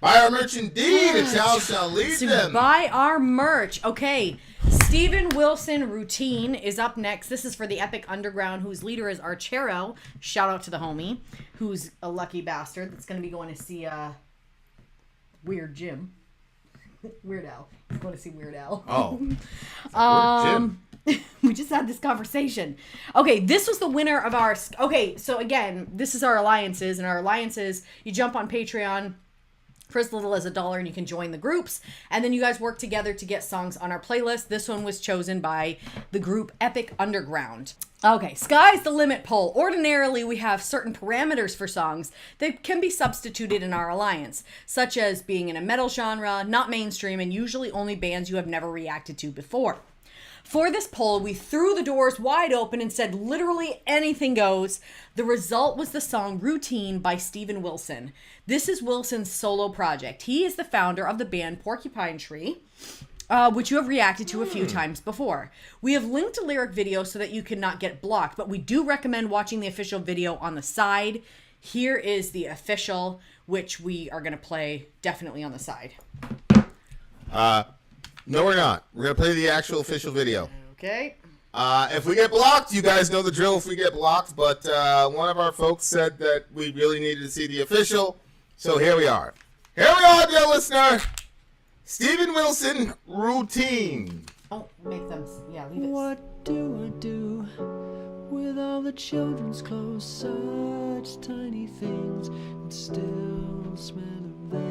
Buy our merch indeed. A child shall lead them. Buy our merch. Okay. Steven Wilson Routine is up next. This is for the Epic Underground, whose leader is Archero. Shout out to the homie, who's a lucky bastard that's going to be going to see Weird Jim. Weird Al. He's going to see Weird Al. Oh. We just had this conversation. Okay, this was the winner of our... Okay, so again, this is our alliances. And our alliances, you jump on Patreon for as little as $1 and you can join the groups. And then you guys work together to get songs on our playlist. This one was chosen by the group Epic Underground. Okay, Sky's the Limit poll. Ordinarily, we have certain parameters for songs that can be substituted in our alliance, such as being in a metal genre, not mainstream, and usually only bands you have never reacted to before. For this poll, we threw the doors wide open and said literally anything goes. The result was the song Routine by Steven Wilson. This is Wilson's solo project. He is the founder of the band Porcupine Tree, which you have reacted to a few times before. We have linked a lyric video so that you cannot get blocked, but we do recommend watching the official video on the side. Here is the official, which we are going to play definitely on the side. No, we're not. We're going to play the actual official video. Okay. If we get blocked, you guys know the drill if we get blocked, but one of our folks said that we really needed to see the official, so here we are. Here we are, dear listener. Steven Wilson, Routine. Oh, make them, yeah, leave it. What do I do with all the children's clothes? Such tiny things, and still smell of them.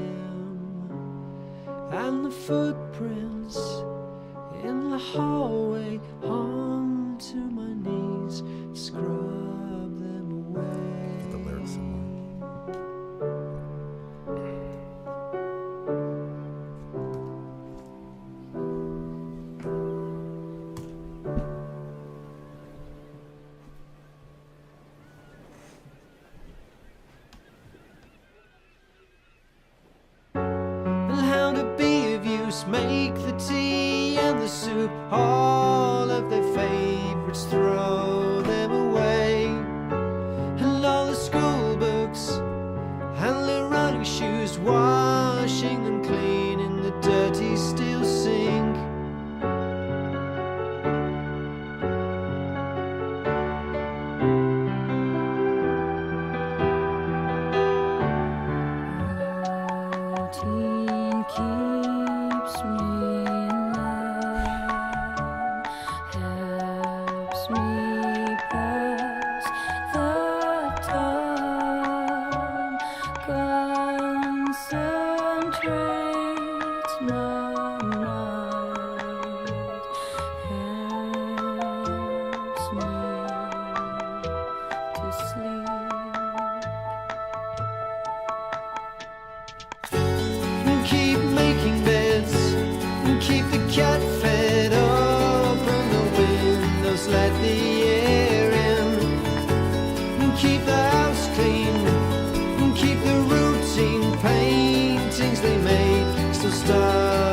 And the footprints in the hallway hung to my knees. Scrub them away. Get the lyrics somewhere. Make the tea and the soup, all of their favorites, throw them away. And all the school books and the running shoes, washing them clean in the dirty steel sink. Stars.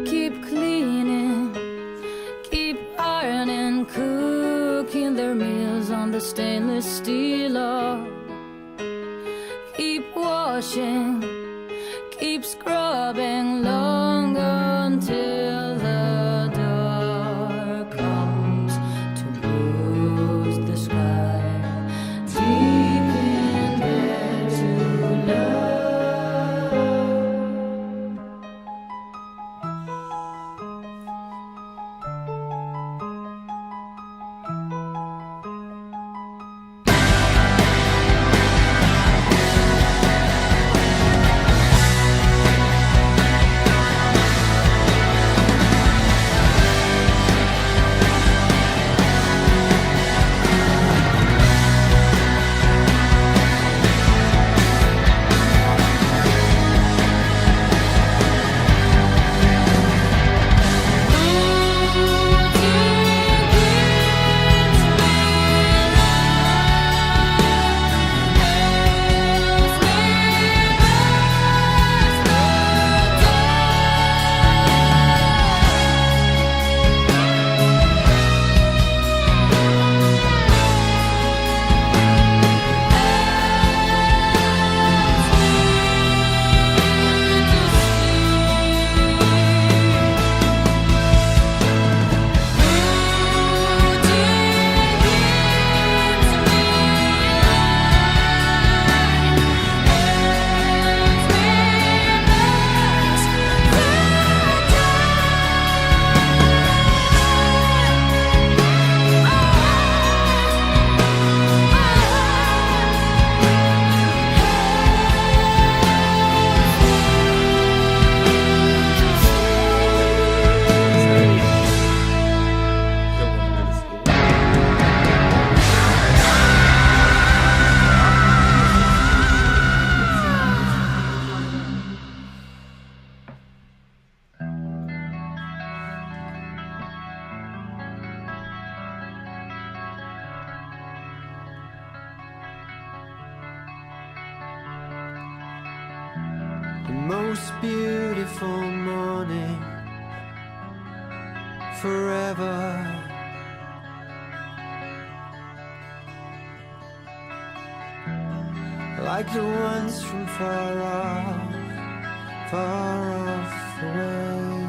Keep cleaning, keep ironing, cooking their meals on the stainless steel log. Keep washing, keep scrubbing long until the dark comes to bruise the sky. Deep in there to love. The most beautiful morning forever. Like the ones from far off away.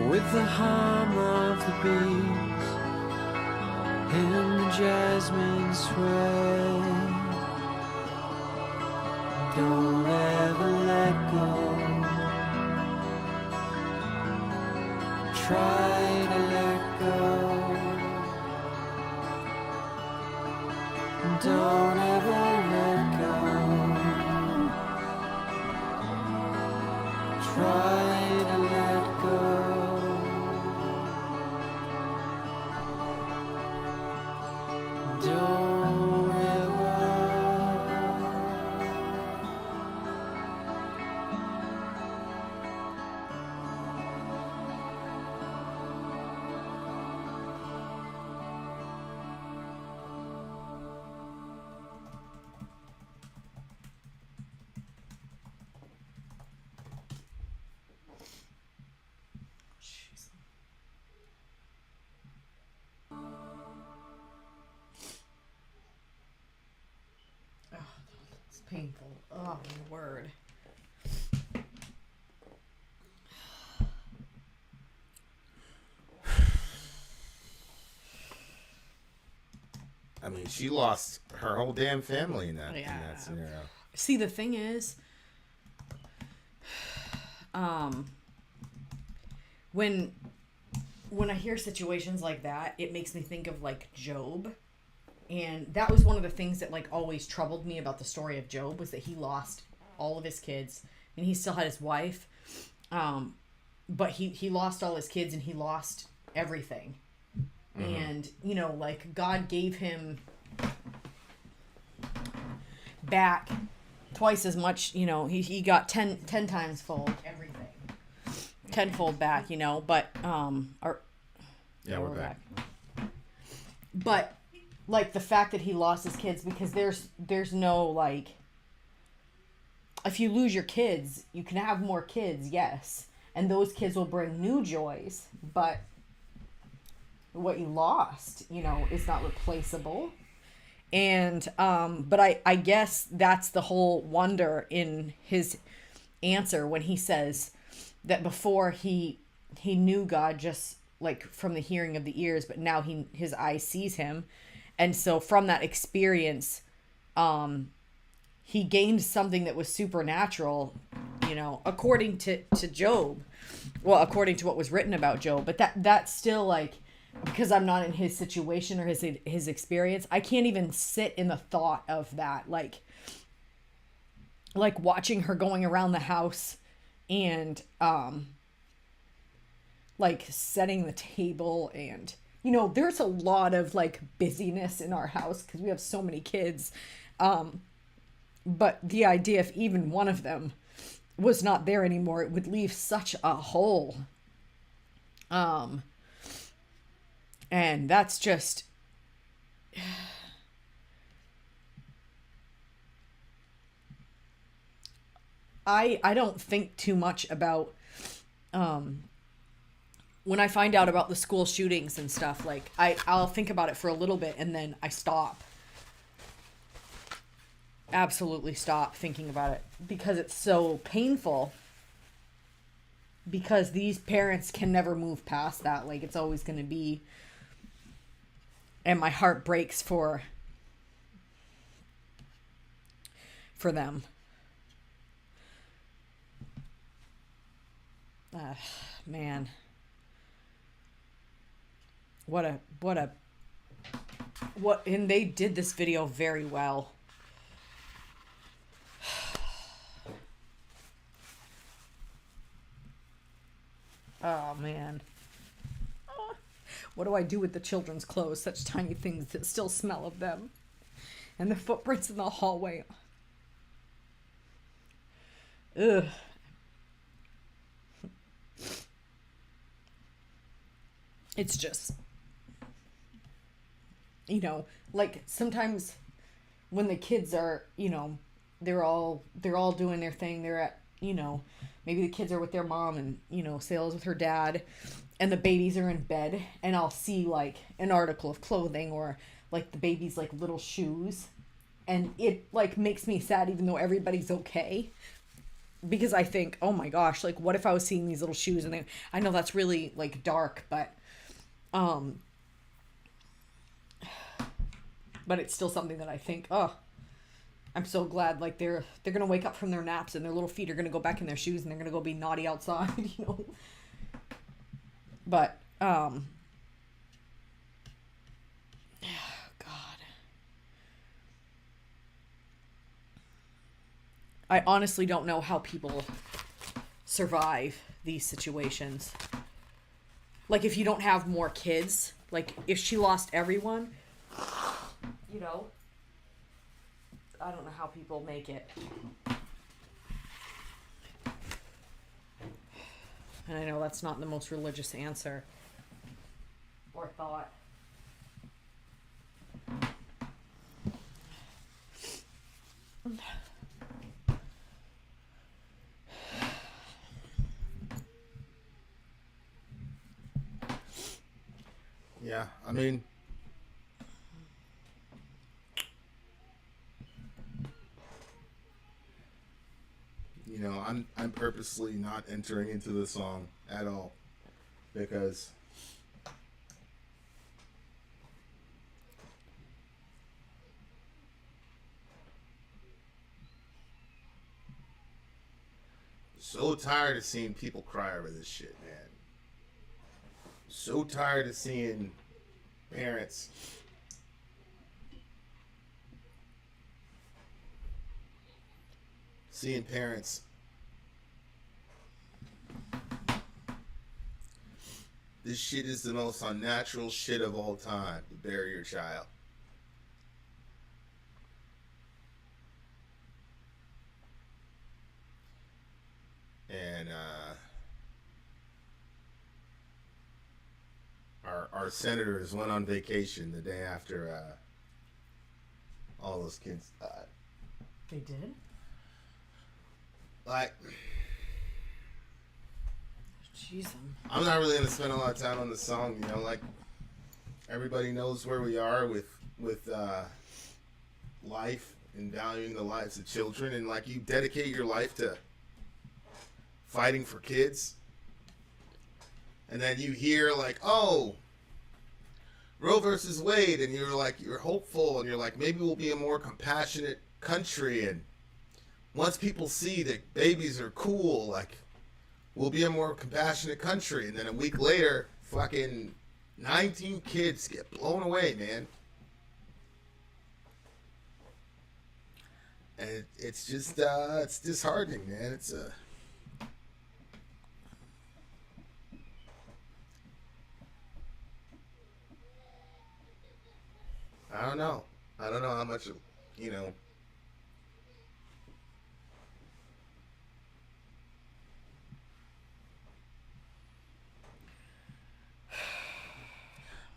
With the hum of the bees and the jasmine sway. Don't ever let go. Try to let go. Don't ever let go. Try to let go. Don't ever. painful. Oh, my word. I mean, she lost her whole damn family in that scenario. See, the thing is, when I hear situations like that, it makes me think of like Job. And that was one of the things that like always troubled me about the story of Job, was that he lost all of his kids, and he still had his wife. But he lost all his kids, and he lost everything. Mm-hmm. And, you know, like God gave him back twice as much, you know, he got 10 times fold everything. Tenfold back, you know, but we're back. But like the fact that he lost his kids, because there's no like, if you lose your kids, you can have more kids, yes, and those kids will bring new joys, but what you lost, you know, is not replaceable. And but I guess that's the whole wonder in his answer when he says that before he knew God just like from the hearing of the ears, but now his eye sees him. And so from that experience, he gained something that was supernatural, you know, according to Job. Well, according to what was written about Job. But that's still like, because I'm not in his situation or his experience, I can't even sit in the thought of that. Like watching her going around the house and like setting the table, and you know, there's a lot of like busyness in our house because we have so many kids. But the idea if even one of them was not there anymore, it would leave such a hole. And that's just, I don't think too much about, when I find out about the school shootings and stuff, like I'll think about it for a little bit and then I stop. Absolutely stop thinking about it because it's so painful. Because these parents can never move past that. Like it's always going to be, and my heart breaks for them. Man. And they did this video very well. Oh, man. What do I do with the children's clothes? Such tiny things that still smell of them. And the footprints in the hallway. Ugh. It's just, you know, like sometimes when the kids are, you know, they're all doing their thing. They're at, you know, maybe the kids are with their mom and, you know, Sayla's with her dad and the babies are in bed, and I'll see like an article of clothing or like the baby's like little shoes, and it like makes me sad even though everybody's okay, because I think, oh my gosh, like what if I was seeing these little shoes and I know that's really like dark, but it's still something that I think, oh, I'm so glad like they're gonna wake up from their naps and their little feet are gonna go back in their shoes and they're gonna go be naughty outside, you know. But God, I honestly don't know how people survive these situations. Like if you don't have more kids, like if she lost everyone, you know, I don't know how people make it. And I know that's not the most religious answer or thought. Yeah, I mean, you know, I'm purposely not entering into the song at all because so tired of seeing people cry over this shit, man. So tired of seeing parents this shit is the most unnatural shit of all time to bury your child. And our senators went on vacation the day after all those kids died. They did? Like, Jeez. I'm not really gonna spend a lot of time on the song, you know, like everybody knows where we are with life and valuing the lives of children, and like you dedicate your life to fighting for kids, and then you hear like, oh, Roe versus Wade, and you're hopeful, and you're like, maybe we'll be a more compassionate country, and once people see that babies are cool, like, we'll be a more compassionate country. And then a week later, fucking 19 kids get blown away, man. And it's just, it's disheartening, man. It's I don't know. I don't know how much, you know.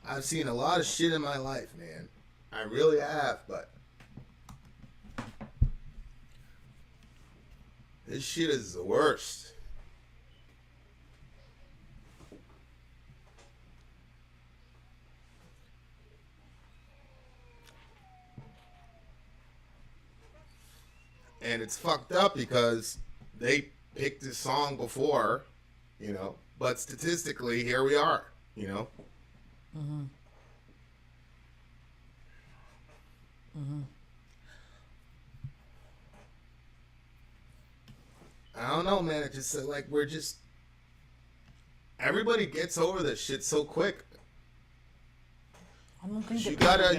I've seen a lot of shit in my life, man. I really have, but this shit is the worst. And it's fucked up because they picked this song before, you know, but statistically, here we are, you know. Mm-hmm. Mm-hmm. I don't know, man. It just like we're just everybody gets over this shit so quick. I don't think You gotta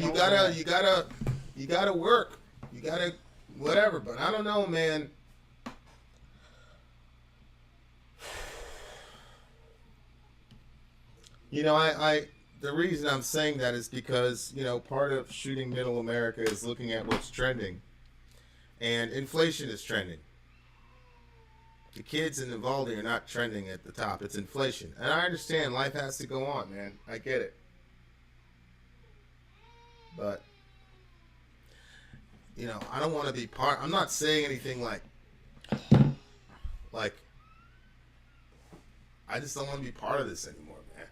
work. You gotta whatever. But I don't know, man. You know, I the reason I'm saying that is because, you know, part of shooting Middle America is looking at what's trending. And inflation is trending. The kids in Uvalde are not trending at the top. It's inflation. And I understand life has to go on, man. I get it. But, you know, I don't want to be part. I'm not saying anything like, I just don't want to be part of this anymore, man.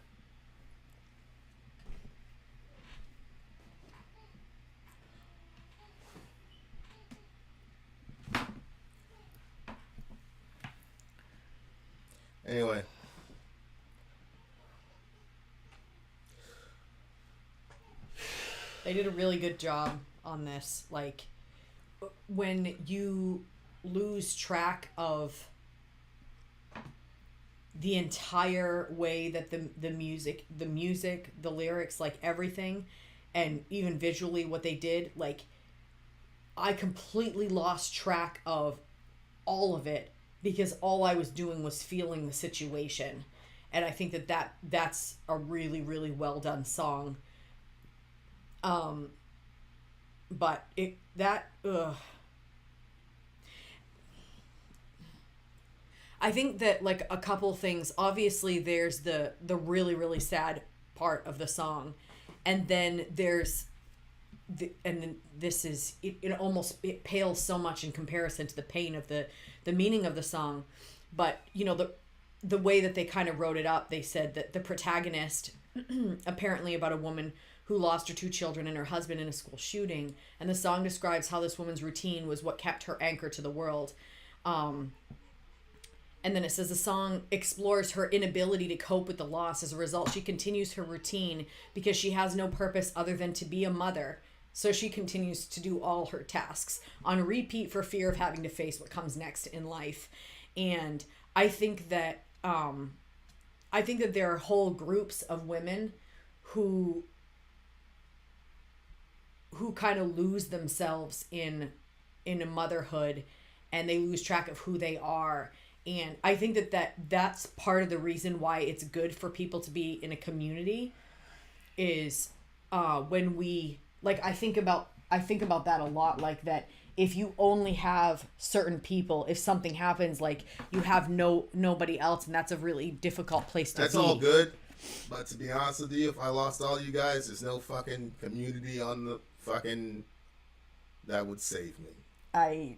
Anyway. They did a really good job on this. Like, when you lose track of the entire way that the music, the lyrics, like everything, and even visually what they did, like, I completely lost track of all of it because all I was doing was feeling the situation. And I think that's a really, really well done song. But I think that, like, a couple things, obviously there's the really, really sad part of the song, and then there's this is it pales so much in comparison to the pain of the meaning of the song. But, you know, the way that they kind of wrote it up, they said that the protagonist, apparently about a woman who lost her 2 children and her husband in a school shooting, and the song describes how this woman's routine was what kept her anchor to the world. And then it says the song explores her inability to cope with the loss. As a result, she continues her routine because she has no purpose other than to be a mother. So she continues to do all her tasks on repeat for fear of having to face what comes next in life. And I think that there are whole groups of women who kind of lose themselves in a motherhood, and they lose track of who they are. And I think that's part of the reason why it's good for people to be in a community is when we, like, I think about that a lot, like that if you only have certain people, if something happens, like you have nobody else, and that's a really difficult place to be. That's all good, but to be honest with you, if I lost all you guys, there's no fucking community on the fucking that would save me. I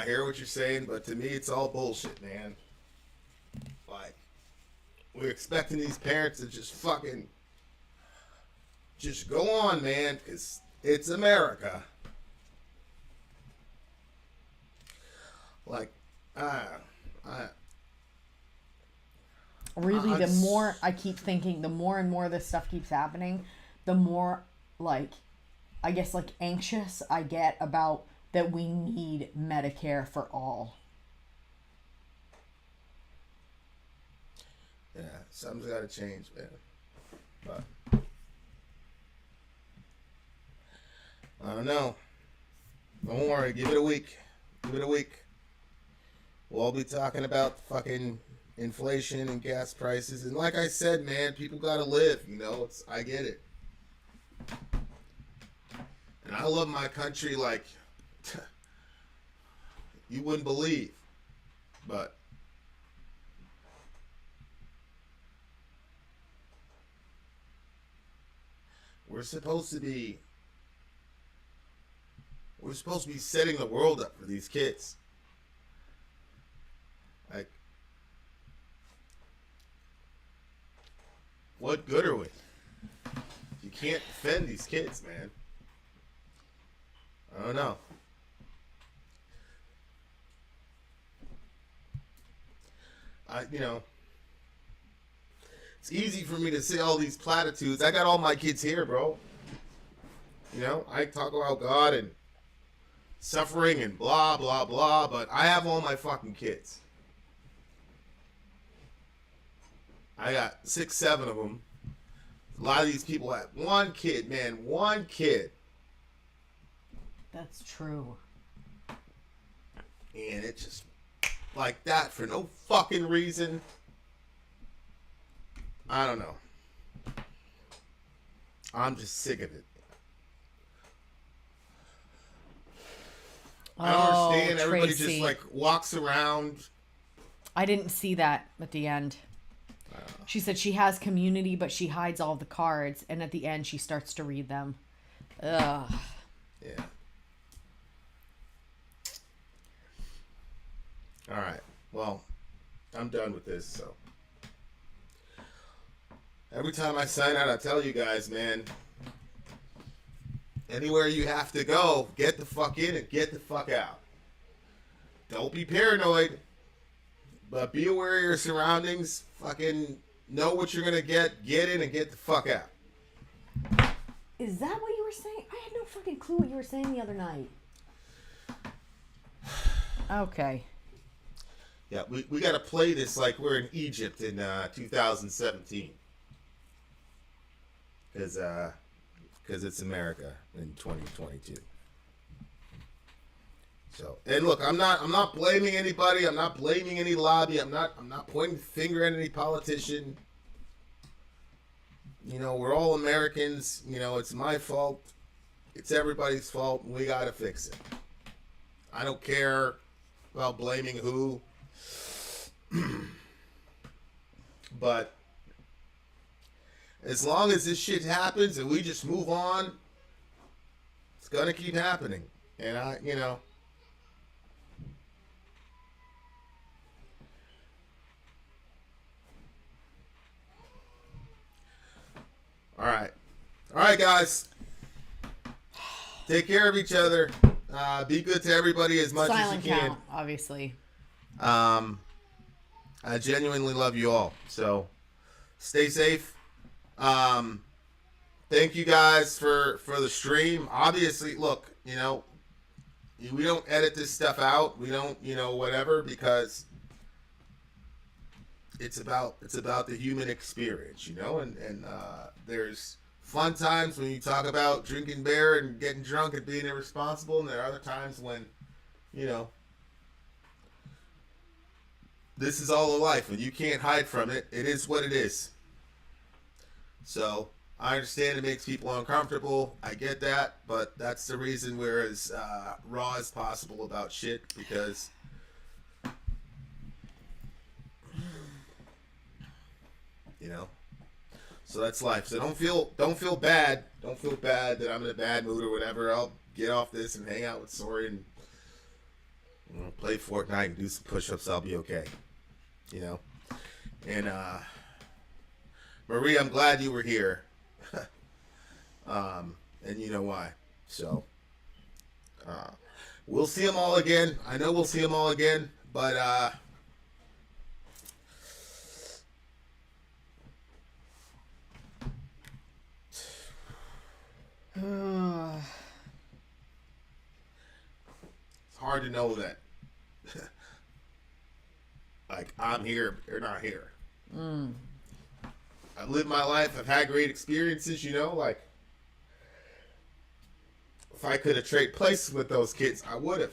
hear what you're saying, but to me, it's all bullshit, man. Like, we're expecting these parents to just go on, man, because it's America. Like, really, the more I keep thinking, the more and more this stuff keeps happening, the more, like, I guess, like, anxious I get about that we need Medicare for all. Yeah, something's got to change, man. But I don't know. Don't worry. Give it a week. We'll all be talking about fucking inflation and gas prices. And like I said, man, people got to live. You know, I get it. And I love my country like you wouldn't believe. But we're supposed to be setting the world up for these kids. Like, what good are we? You can't defend these kids, man. I don't know. It's easy for me to say all these platitudes. I got all my kids here, bro. You know, I talk about God and suffering and blah, blah, blah, but I have all my fucking kids. I got 6, 7 of them. A lot of these people have one kid, man. One kid. That's true. And it's just like that for no fucking reason. I don't know. I'm just sick of it. I don't understand. Everybody Tracy. just like walks around. I didn't see that at the end. She said she has community, but she hides all the cards, and at the end she starts to read them. Ugh. Yeah. All right. Well, I'm done with this, so. Every time I sign out, I tell you guys, man, anywhere you have to go, get the fuck in and get the fuck out. Don't be paranoid, but be aware of your surroundings. Fucking know what you're going to get in and get the fuck out. Is that what you were saying? I had no fucking clue what you were saying the other night. Okay. Yeah, we got to play this like we're in Egypt in 2017. Because it's America in 2022. So, and look, I'm not blaming anybody. I'm not blaming any lobby. I'm not pointing the finger at any politician. You know, we're all Americans. You know, it's my fault. It's everybody's fault, and we got to fix it. I don't care about blaming who. But as long as this shit happens and we just move on, it's gonna keep happening. And all right, guys. Take care of each other. Be good to everybody as much as you Silent can. count, obviously. I genuinely love you all. So stay safe. Thank you guys for the stream. Obviously, look, we don't edit this stuff out. We don't, whatever, because it's about the human experience, and there's fun times when you talk about drinking beer and getting drunk and being irresponsible, and there are other times when, this is all of life and you can't hide from it. It is what it is. So I understand it makes people uncomfortable. I get that, but that's the reason we're as raw as possible about shit, because so that's life. So don't feel bad. Don't feel bad that I'm in a bad mood or whatever. I'll get off this and hang out with Sori and play Fortnite and do some push-ups. I'll be okay. And Marie, I'm glad you were here. And you know why. So we'll see them all again. I know we'll see them all again, but it's hard to know that like I'm here, they're not here. I've lived my life, I've had great experiences, like if I could have traded places with those kids, I would have.